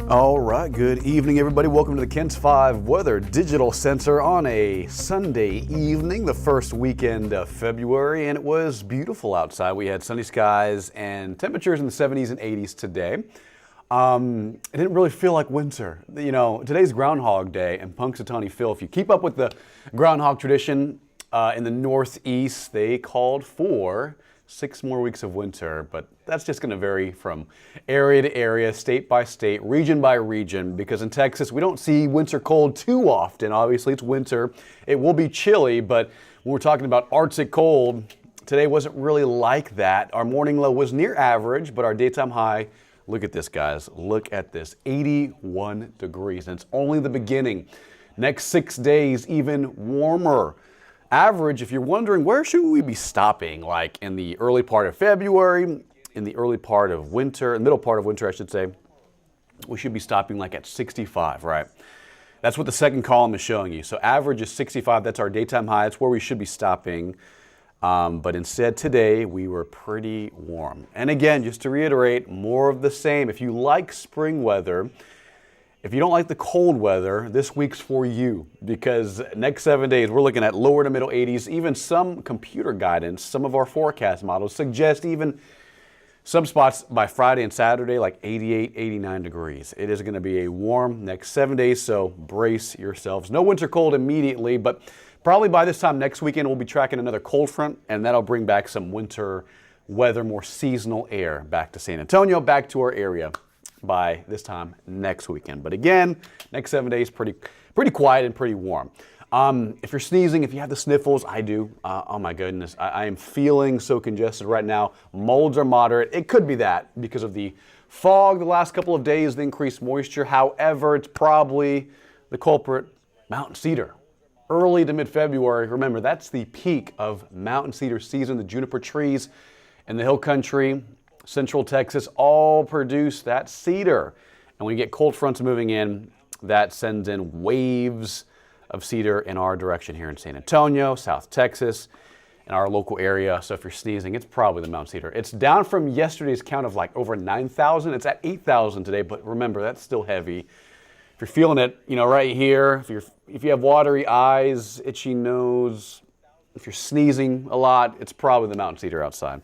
All right, good evening, everybody. Welcome to the Kent's 5 Weather Digital Center on a Sunday evening, the first weekend of February, and it was beautiful outside. We had sunny skies and temperatures in the 70s and 80s today. It didn't really feel like winter. You know, today's Groundhog Day in Punxsutawney Phil. If you keep up with the groundhog tradition in the Northeast, they called for 6 more weeks of winter, but that's just going to vary from area to area, state by state, region by region, because in Texas we don't see winter cold too often. Obviously it's winter, it will be chilly, but when we're talking about Arctic cold, today wasn't really like that. Our morning low was near average, but our daytime high, look at this guys, look at this, 81 degrees, and it's only the beginning. Next 6 days even warmer. Average, if you're wondering where should we be stopping, like in the early part of February, in the early part of winter, middle part of winter I should say, we should be stopping like at 65, right? That's what the second column is showing you. So average is 65, that's our daytime high, that's where we should be stopping. But instead today we were pretty warm. And again, just to reiterate, more of the same. If you like spring weather, if you don't like the cold weather, this week's for you, because next 7 days we're looking at lower to middle 80s. Even some computer guidance, some of our forecast models suggest even some spots by Friday and Saturday like 88, 89 degrees. It is going to be a warm next 7 days, so brace yourselves. No winter cold immediately, but probably by this time next weekend we'll be tracking another cold front, and that'll bring back some winter weather, more seasonal air back to San Antonio, back to our area by this time next weekend. But again, next 7 days pretty quiet and pretty warm. If you're sneezing, if you have the sniffles, I do. Oh my goodness, I am feeling so congested right now. Molds are moderate. It could be that because of the fog the last couple of days, the increased moisture. However, it's probably the culprit, mountain cedar. Early to mid-February, remember that's the peak of mountain cedar season. The juniper trees in the hill country, Central Texas, all produce that cedar. And when you get cold fronts moving in, that sends in waves of cedar in our direction here in San Antonio, South Texas, in our local area. So if you're sneezing, it's probably the mountain cedar. It's down from yesterday's count of like over 9,000. It's at 8,000 today, but remember, that's still heavy. If you're feeling it, you know, right here, if you have watery eyes, itchy nose, if you're sneezing a lot, it's probably the mountain cedar outside.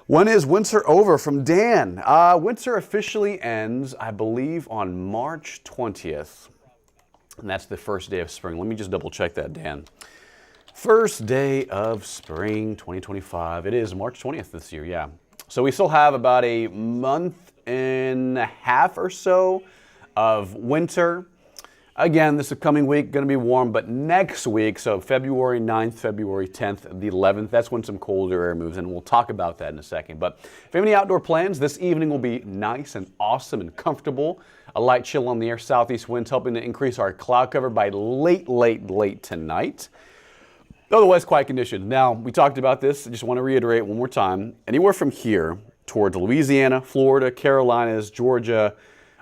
When is winter over from Dan? Winter officially ends, I believe, on March 20th. And that's the first day of spring. Let me just double check that, Dan. First day of spring 2025. It is March 20th this year, yeah. So we still have about a month and a half or so of winter. Again, this upcoming week going to be warm, but next week, so February 9th, February 10th, the 11th, that's when some colder air moves in. We'll talk about that in a second. But if you have any outdoor plans, this evening will be nice and awesome and comfortable. A light chill on the air, southeast winds helping to increase our cloud cover by late tonight. Otherwise, quiet conditions. Now, we talked about this. I just want to reiterate one more time. Anywhere from here towards Louisiana, Florida, Carolinas, Georgia,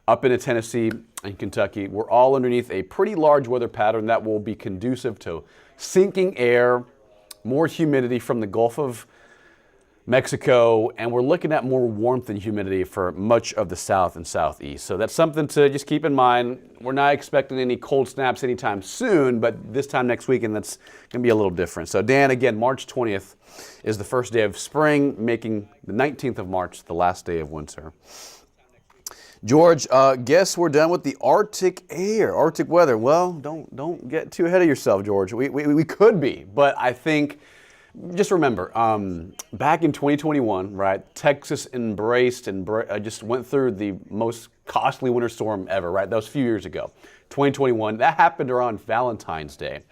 up into Tennessee and Kentucky, we're all underneath a pretty large weather pattern that will be conducive to sinking air, more humidity from the Gulf of Mexico, and we're looking at more warmth and humidity for much of the south and southeast. So that's something to just keep in mind. We're not expecting any cold snaps anytime soon, but this time next weekend, that's going to be a little different. So Dan, again, March 20th is the first day of spring, making the 19th of March the last day of winter. George, guess we're done with the Arctic air, Arctic weather. Well, don't get too ahead of yourself, George. We could be, but I think, just remember, back in 2021, right, Texas embraced and just went through the most costly winter storm ever, right? That was a few years ago. 2021, that happened around Valentine's Day.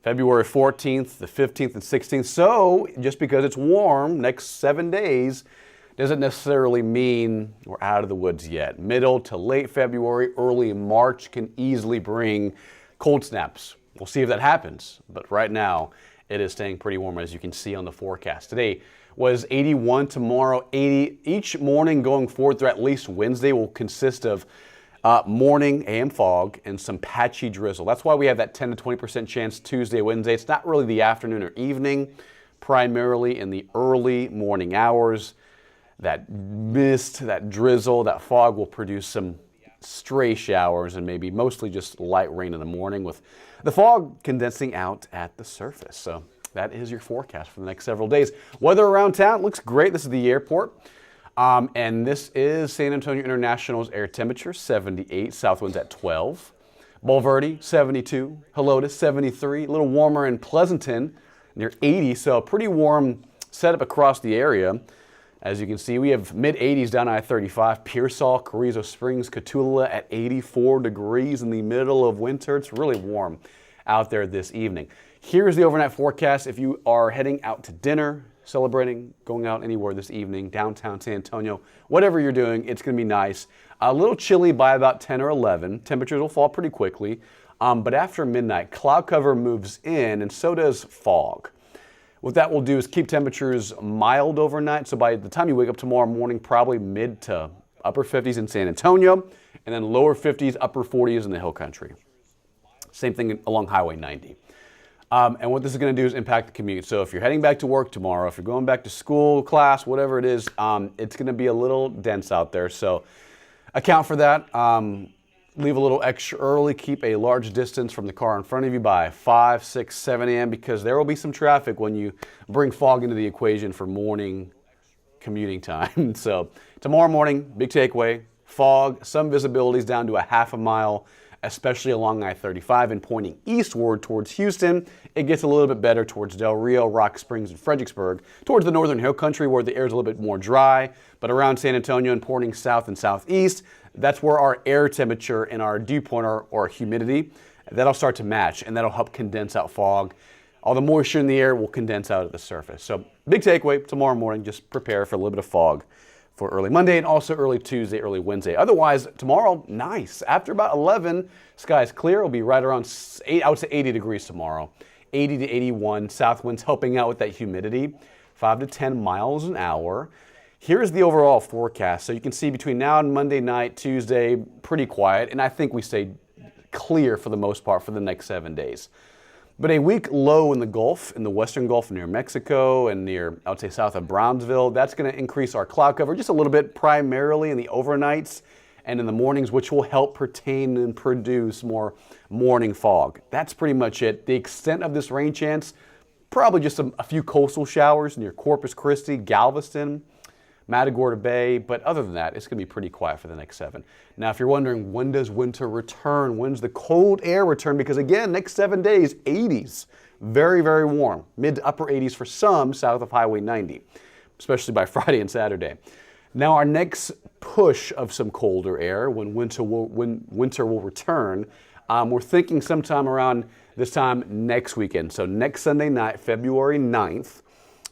February 14th, the 15th, and 16th. So just because it's warm next 7 days doesn't necessarily mean we're out of the woods yet. Middle to late February, early March can easily bring cold snaps. We'll see if that happens. But right now, it is staying pretty warm, as you can see on the forecast. Today was 81, tomorrow 80. Each morning going forward through at least Wednesday will consist of morning AM fog and some patchy drizzle. That's why we have that 10 to 20% chance Tuesday, Wednesday. It's not really the afternoon or evening, primarily in the early morning hours. That mist, that drizzle, that fog will produce some stray showers and maybe mostly just light rain in the morning with the fog condensing out at the surface. So that is your forecast for the next several days. Weather around town looks great. This is the airport. And this is San Antonio International's air temperature, 78, south winds at 12. Bulverde, 72. Helotes, 73. A little warmer in Pleasanton, near 80. So a pretty warm setup across the area. As you can see, we have mid-80s down I-35. Pearsall, Carrizo Springs, Cotulla at 84 degrees in the middle of winter. It's really warm out there this evening. Here's the overnight forecast. If you are heading out to dinner, celebrating, going out anywhere this evening, downtown San Antonio, whatever you're doing, it's going to be nice. A little chilly by about 10 or 11. Temperatures will fall pretty quickly. But after midnight, cloud cover moves in, and so does fog. What that will do is keep temperatures mild overnight. So by the time you wake up tomorrow morning, probably mid to upper 50s in San Antonio, and then lower 50s, upper 40s in the hill country. Same thing along Highway 90. And what this is going to do is impact the commute. So if you're heading back to work tomorrow, if you're going back to school, class, whatever it is, it's going to be a little dense out there. So account for that. Leave a little extra early. Keep a large distance from the car in front of you by 5, 6, 7 a.m. because there will be some traffic when you bring fog into the equation for morning commuting time. So tomorrow morning, big takeaway, fog, some visibilities down to a half a mile, especially along I-35 and pointing eastward towards Houston. It gets a little bit better towards Del Rio, Rock Springs, and Fredericksburg, towards the northern hill country where the air is a little bit more dry, but around San Antonio and pointing south and southeast, that's where our air temperature and our dew point or humidity, that'll start to match, and that'll help condense out fog. All the moisture in the air will condense out at the surface. So big takeaway, tomorrow morning, just prepare for a little bit of fog for early Monday and also early Tuesday, early Wednesday. Otherwise, tomorrow, nice. After about 11, skies clear. It'll be right around, I would say 80 degrees tomorrow. 80 to 81, south winds helping out with that humidity, 5 to 10 miles an hour. Here's the overall forecast. So you can see between now and Monday night, Tuesday, pretty quiet. And I think we stay clear for the most part for the next 7 days. But a weak low in the Gulf, in the western Gulf near Mexico and near, I would say, south of Brownsville, that's going to increase our cloud cover just a little bit, primarily in the overnights and in the mornings, which will help pertain and produce more morning fog. That's pretty much it. The extent of this rain chance, probably just a few coastal showers near Corpus Christi, Galveston, Matagorda Bay, but other than that, it's going to be pretty quiet for the next 7. Now, if you're wondering, when does winter return? When's the cold air return? Because again, next 7 days, 80s. Very, very warm. Mid to upper 80s for some south of Highway 90, especially by Friday and Saturday. Now, our next push of some colder air when winter will return, we're thinking sometime around this time next weekend. So next Sunday night, February 9th,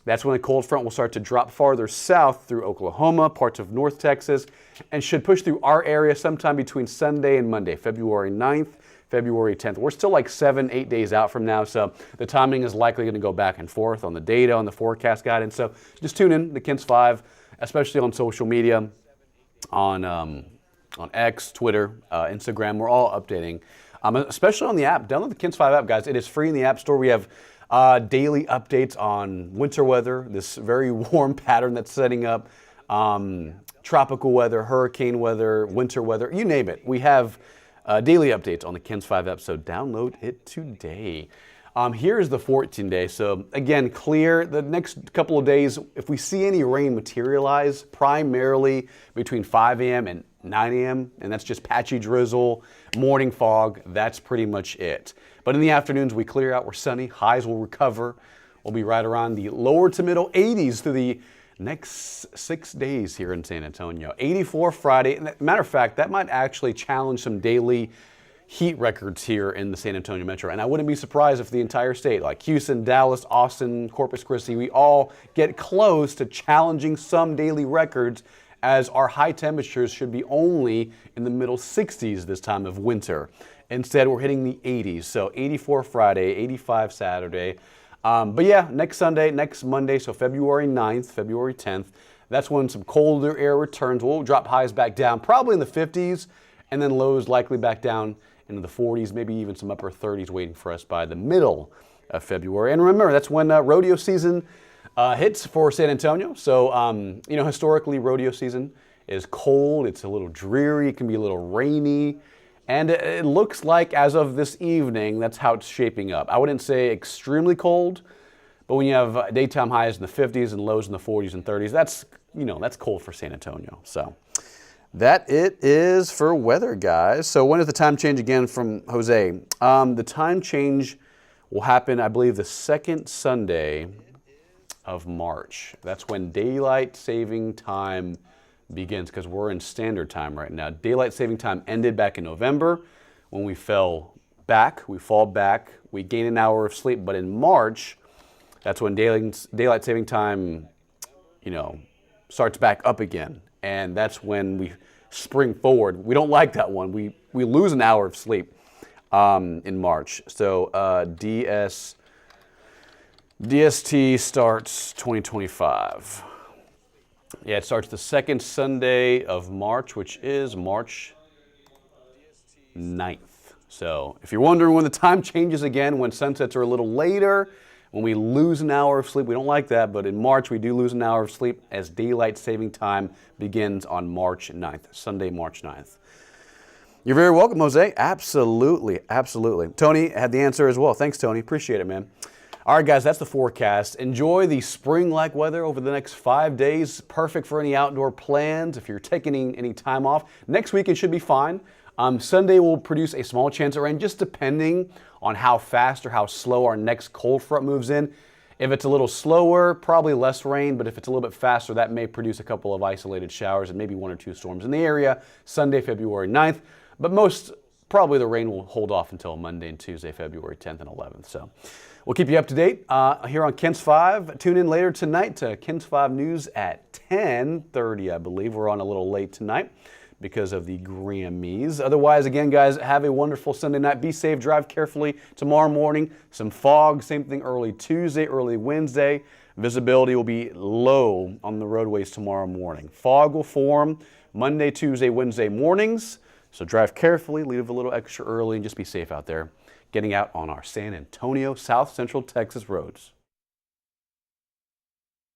that's when a cold front will start to drop farther south through Oklahoma, parts of North Texas, and should push through our area sometime between Sunday and Monday, February 9th, February 10th. We're still like 7, 8 days out from now, so the timing is likely going to go back and forth on the data, on the forecast guidance. So just tune in to KENS 5, especially on social media, on X, Twitter, Instagram. We're all updating, especially on the app. Download the KENS 5 app, guys. It is free in the App Store. We have daily updates on winter weather, this very warm pattern that's setting up, tropical weather, hurricane weather, winter weather, you name it. We have daily updates on the KENS 5 app, so download it today. Here's the 14-day. So again, clear. The next couple of days, if we see any rain materialize, primarily between 5 a.m. and 9 a.m., and that's just patchy drizzle, morning fog, that's pretty much it. But in the afternoons, we clear out, we're sunny, highs will recover. We'll be right around the lower to middle 80s through the next 6 days here in San Antonio. 84 Friday. And matter of fact, that might actually challenge some daily heat records here in the San Antonio metro. And I wouldn't be surprised if the entire state, like Houston, Dallas, Austin, Corpus Christi, we all get close to challenging some daily records, as our high temperatures should be only in the middle 60s this time of winter. Instead, we're hitting the 80s. So 84 Friday, 85 Saturday. But yeah, next Sunday, next Monday, so February 9th, February 10th, that's when some colder air returns. We'll drop highs back down, probably in the 50s, and then lows likely back down into the 40s, maybe even some upper 30s waiting for us by the middle of February. And remember, that's when rodeo season hits for San Antonio. So, historically, rodeo season is cold. It's a little dreary. It can be a little rainy. And it looks like, as of this evening, that's how it's shaping up. I wouldn't say extremely cold, but when you have daytime highs in the 50s and lows in the 40s and 30s, that's cold for San Antonio. So that it is for weather, guys. So when is the time change again from Jose? The time change will happen, I believe, the second Sunday of March. That's when daylight saving time begins, because we're in standard time right now. Daylight saving time ended back in November when we fall back, we gain an hour of sleep. But in March, that's when daylight saving time, starts back up again. And that's when we spring forward. We don't like that one. We lose an hour of sleep in March. So DST starts 2025. Yeah, it starts the second Sunday of March, which is March 9th. So if you're wondering when the time changes again, when sunsets are a little later, when we lose an hour of sleep, we don't like that, but in March we do lose an hour of sleep as daylight saving time begins on March 9th, Sunday, March 9th. You're very welcome, Jose. Absolutely, absolutely. Tony had the answer as well. Thanks, Tony. Appreciate it, man. All right, guys, that's the forecast. Enjoy the spring-like weather over the next 5 days. Perfect for any outdoor plans if you're taking any time off. Next week, it should be fine. Sunday will produce a small chance of rain, just depending on how fast or how slow our next cold front moves in. If it's a little slower, probably less rain, but if it's a little bit faster, that may produce a couple of isolated showers and maybe 1 or 2 storms in the area Sunday, February 9th. But probably the rain will hold off until Monday and Tuesday, February 10th and 11th. So we'll keep you up to date here on Kent's 5. Tune in later tonight to Kent's 5 News at 10:30, I believe. We're on a little late tonight because of the Grammys. Otherwise, again, guys, have a wonderful Sunday night. Be safe. Drive carefully tomorrow morning. Some fog, same thing early Tuesday, early Wednesday. Visibility will be low on the roadways tomorrow morning. Fog will form Monday, Tuesday, Wednesday mornings. So drive carefully, leave a little extra early, and just be safe out there getting out on our San Antonio, South Central Texas roads.